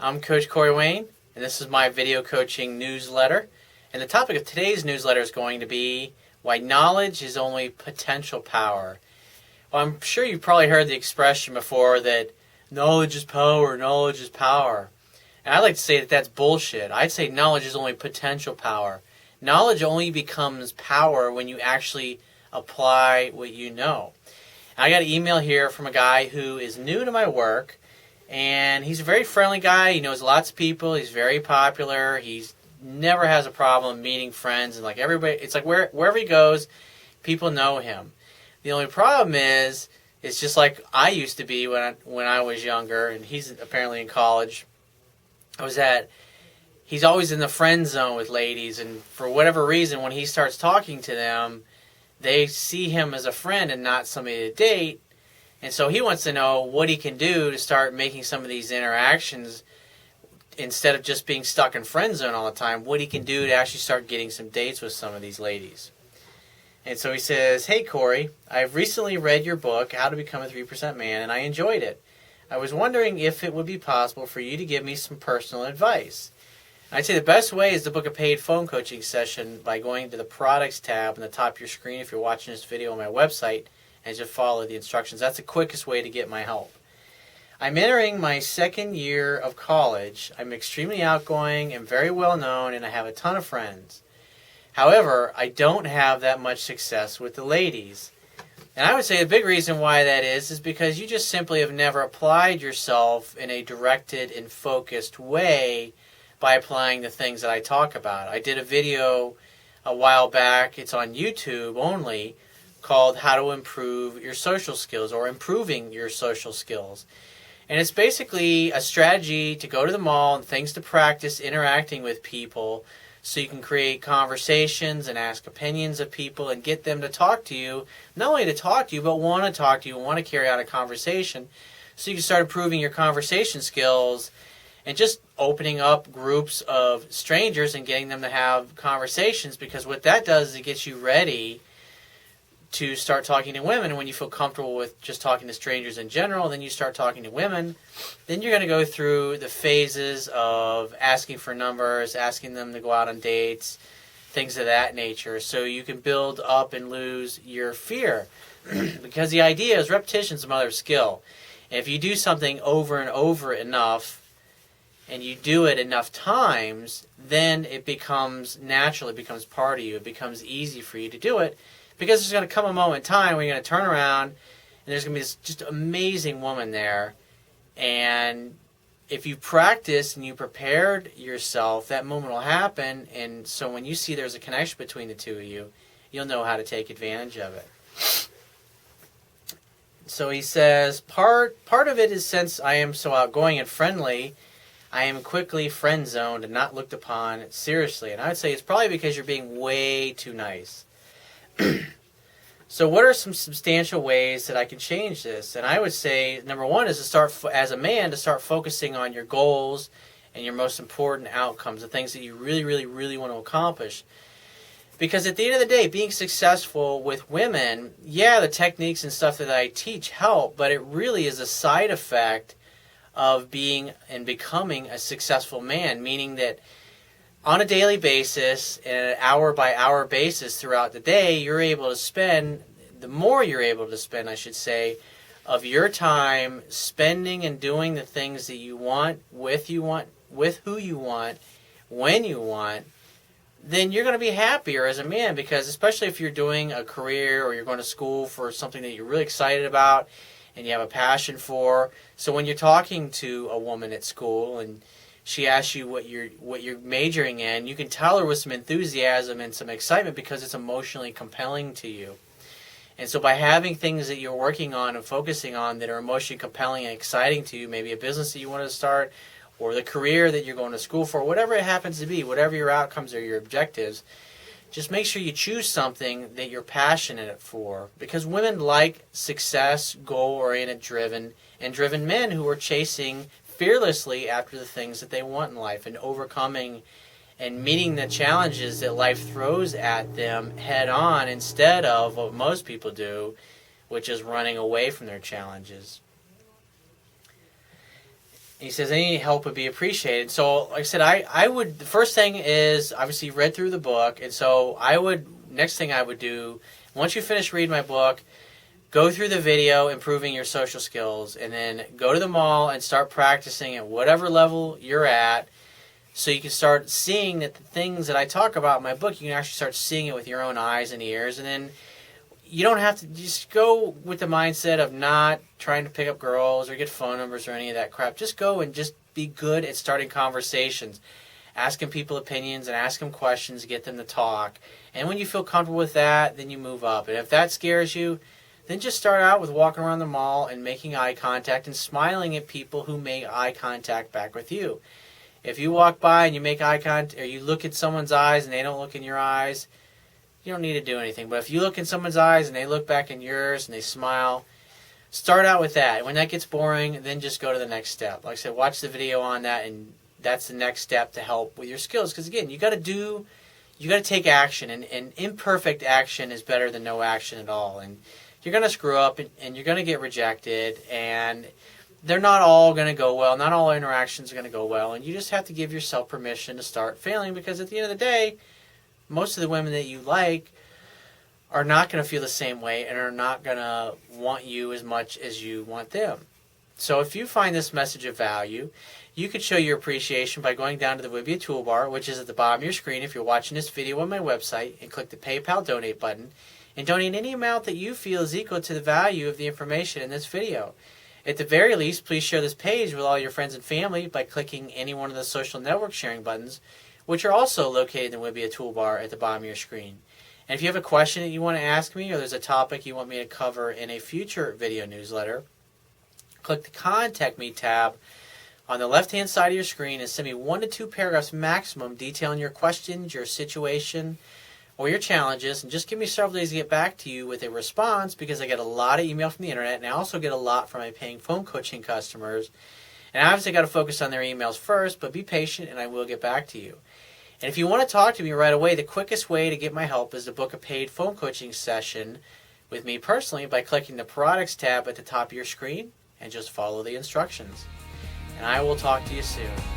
I'm Coach Corey Wayne, and this is my video coaching newsletter. And the topic of today's newsletter is going to be why knowledge is only potential power. Well, I'm sure you've probably heard the expression before that knowledge is power, knowledge is power. And I like to say that that's bullshit. I'd say knowledge is only potential power. Knowledge only becomes power when you actually apply what you know. I got an email here from a guy who is new to my work, and he's a very friendly guy. He knows lots of people. He's very popular. He's never has a problem meeting friends, and like everybody, it's like wherever he goes, people know him. The only problem is, it's just like I used to be when I was younger, and he's apparently in college. He's always in the friend zone with ladies, and for whatever reason, when he starts talking to them, they see him as a friend and not somebody to date. And so he wants to know what he can do to start making some of these interactions, instead of just being stuck in friend zone all the time, what he can do to actually start getting some dates with some of these ladies. And so he says, "Hey Corey, I've recently read your book, How to Become a 3% Man, and I enjoyed it. I was wondering if it would be possible for you to give me some personal advice." I'd say the best way is to book a paid phone coaching session by going to the products tab on the top of your screen if you're watching this video on my website, and just follow the instructions. That's the quickest way to get my help. I'm entering my second year of college. I'm extremely outgoing and very well known, and I have a ton of friends. However, I don't have that much success with the ladies. And I would say the big reason why that is because you just simply have never applied yourself in a directed and focused way by applying the things that I talk about. I did a video a while back, it's on YouTube only, called How to Improve Your Social Skills, or Improving Your Social Skills. And it's basically a strategy to go to the mall and things to practice interacting with people so you can create conversations and ask opinions of people and get them to talk to you, not only to talk to you, but want to talk to you and want to carry out a conversation, so you can start improving your conversation skills and just opening up groups of strangers and getting them to have conversations, because what that does is it gets you ready to start talking to women. And when you feel comfortable with just talking to strangers in general, then you start talking to women. Then you're going to go through the phases of asking for numbers, asking them to go out on dates, things of that nature, so you can build up and lose your fear. Because the idea is repetition is the mother of skill. And if you do something over and over enough, and you do it enough times, then it becomes natural, it becomes part of you, it becomes easy for you to do it. Because there's going to come a moment in time where you're going to turn around and there's going to be this just amazing woman there. And if you practice and you prepared yourself, that moment will happen. And so when you see there's a connection between the two of you, you'll know how to take advantage of it. So he says, part of it is, since I am so outgoing and friendly, I am quickly friend zoned and not looked upon seriously. And I would say it's probably because you're being way too nice. So what are some substantial ways that I can change this? And I would say, number one is to start, as a man, to start focusing on your goals and your most important outcomes, the things that you really, really, really want to accomplish. Because at the end of the day, being successful with women, yeah, the techniques and stuff that I teach help, but it really is a side effect of being and becoming a successful man, meaning that on a daily basis and an hour-by-hour basis throughout the day, you're able to spend, the more you're able to spend, I should say, of your time spending and doing the things that you want, with who you want, when you want, then you're going to be happier as a man. Because especially if you're doing a career or you're going to school for something that you're really excited about and you have a passion for. So when you're talking to a woman at school and she asks you what you're majoring in, you can tell her with some enthusiasm and some excitement because it's emotionally compelling to you. And so by having things that you're working on and focusing on that are emotionally compelling and exciting to you, maybe a business that you want to start or the career that you're going to school for, whatever it happens to be, whatever your outcomes or your objectives, just make sure you choose something that you're passionate for. Because women like success, goal-oriented, driven men who are chasing fearlessly after the things that they want in life and overcoming and meeting the challenges that life throws at them head on, instead of what most people do, which is running away from their challenges. he says any help would be appreciated. So, like I said, I would, the first thing is obviously read through the book. And so next thing I would do, once you finish reading my book, go through the video, improving your social skills, and then go to the mall and start practicing at whatever level you're at, so you can start seeing that the things that I talk about in my book, you can actually start seeing it with your own eyes and ears. And then you don't have to just go with the mindset of not trying to pick up girls or get phone numbers or any of that crap. Just go and just be good at starting conversations, asking people opinions and ask them questions, get them to talk. And when you feel comfortable with that, then you move up. And if that scares you, then just start out with walking around the mall and making eye contact and smiling at people who make eye contact back with you. If you walk by and you make eye contact, or you look at someone's eyes and they don't look in your eyes, you don't need to do anything. But if you look in someone's eyes and they look back in yours and they smile, start out with that. When that gets boring, then just go to the next step. Like I said, watch the video on that, and that's the next step to help with your skills. Because again, you got to take action, and imperfect action is better than no action at all. And you're going to screw up, and you're going to get rejected, and they're not all going to go well. Not all interactions are going to go well, and you just have to give yourself permission to start failing, because at the end of the day, most of the women that you like are not going to feel the same way and are not going to want you as much as you want them. So if you find this message of value, you could show your appreciation by going down to the WYBIA toolbar, which is at the bottom of your screen if you're watching this video on my website, and click the PayPal donate button and donate any amount that you feel is equal to the value of the information in this video. At the very least, please share this page with all your friends and family by clicking any one of the social network sharing buttons, which are also located in the WYBIA toolbar at the bottom of your screen. And if you have a question that you want to ask me, or there's a topic you want me to cover in a future video newsletter, click the Contact Me tab on the left-hand side of your screen and send me 1 to 2 paragraphs maximum detailing your questions, your situation, or your challenges, and just give me several days to get back to you with a response, because I get a lot of email from the internet, and I also get a lot from my paying phone coaching customers. And I obviously got to focus on their emails first, but be patient and I will get back to you. And if you want to talk to me right away, the quickest way to get my help is to book a paid phone coaching session with me personally by clicking the Products tab at the top of your screen and just follow the instructions. And I will talk to you soon.